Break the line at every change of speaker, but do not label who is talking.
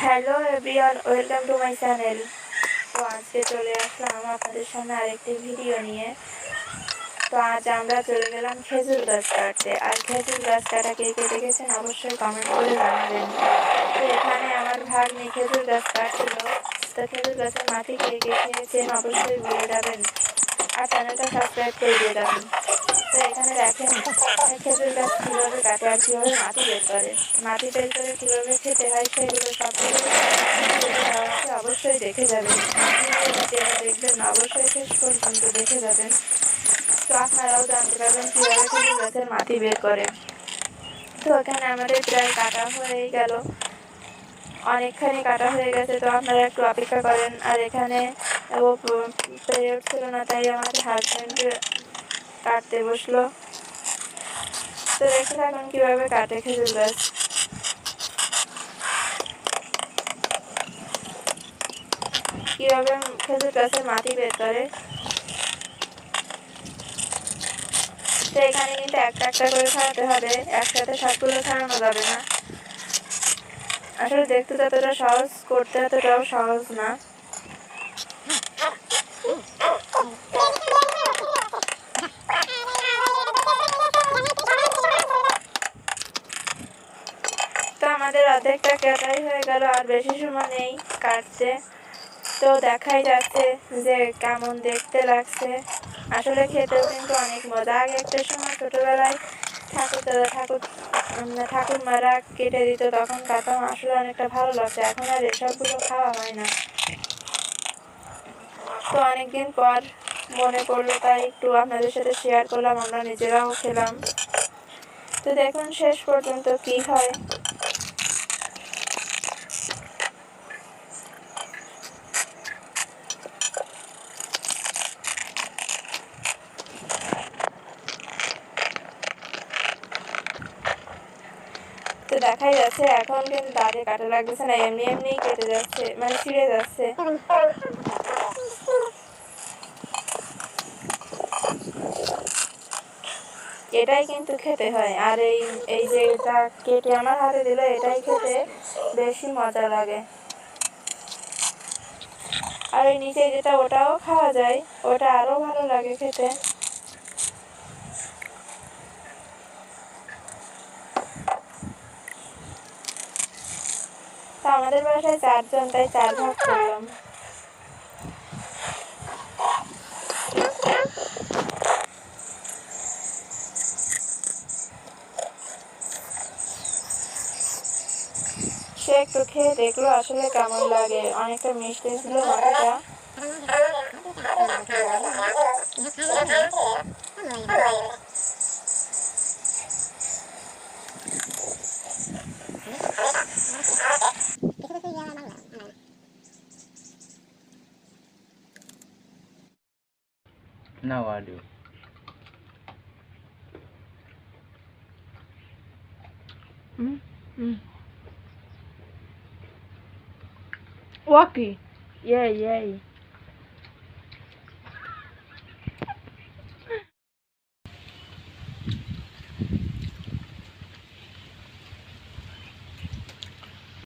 Hello everyone, welcome to my channel. তো আজকে চলে আসলাম আপনাদের সামনে আরেকটি ভিডিও নিয়ে। তো আজ আমরা চলে গেলাম খেজুর গাছ কাটতে। আর খেজুর গাছ কাটা কে কে দেখেছেন অবশ্যই কমেন্ট করে জানাবেন। তো এখানে আমার ভাগ্নে খেজুর গাছ কাটছিল। তো খেজুর গাছের মাটি কে কে খেয়েছেন অবশ্যই বলে যাবেন, আর চ্যানেলটা সাবস্ক্রাইব করে দিয়ে যাবেন। তো এখানে দেখেন খেজুর গাছ কীভাবে কাটে আর কীভাবে মাটি বের করে। মাটি বের করে কীভাবে খেতে হয় সেগুলো সবগুলো অবশ্যই দেখে যাবেন। ভিডিওটা দেখবেন অবশ্যই শেষ পর্যন্ত দেখে যাবেন। তো আপনারাও জানতে পারবেন কীভাবে খেজুর গাছের মাটি বের করে। তো এখানে আমাদের প্রায় কাটা হয়ে গেল, অনেকখানি কাটা হয়ে গেছে। তো আপনারা একটু অপেক্ষা করেন। আর এখানে ও পেরে উঠছিল না, তাই আমাদের হাজব্যান্ড কাটতে বসলো। তো দেখতে থাকুন কীভাবে কাটে খেজুর গাছ। কীভাবে খেজুর গাছের মাটি বের করে। তো এখানে কিন্তু একটা একটা করে ছাড়াতে হবে, একসাথে সবগুলো ছাড়ানো যাবে না। আসলে দেখতে যতটা সহজ, করতে এতটাও সহজ না। তো আমাদের অর্ধেকটা কাটাই হয়ে গেল, আর বেশি সময় নেই কাটতে। তো দেখাই যাচ্ছে যে কেমন দেখতে লাগছে। আসলে খেতেও কিন্তু অনেক মজা। আগে একটা সময় ছোটোবেলায় ঠাকুরমারা কেটে দিত, তখন কাটাম, আসলে অনেকটা ভালো লাগছে। এখন আর এসবগুলো খাওয়া হয় না। তো অনেকদিন পর মনে পড়লো, তাই একটু আপনাদের সাথে শেয়ার করলাম, আমরা নিজেরাও খেলাম। তো দেখুন শেষ পর্যন্ত কি হয়। তো দেখাই যাচ্ছে এখন কিন্তু দাঁতে কাটা লাগতেছে না, এমনি এমনি কেটে যাচ্ছে, মানে ছিঁড়ে যাচ্ছে। এটাই কিন্তু খেতে হয়। আর এই যে এটা কেটে আমার হাতে দিল, এটাই খেতে বেশি মজা লাগে। আর ওই নিচে যেটা, ওটাও খাওয়া যায়, ওটা আরও ভালো লাগে খেতে। তো আমাদের বাসায় 4 জন, তাই 4 ভাগ করলাম। সে একটু খেয়ে দেখলো আসলে কেমন লাগে, অনেকটা মিষ্টি ছিল মাটিটা।
Now audio.
Walkie. Yay, yay.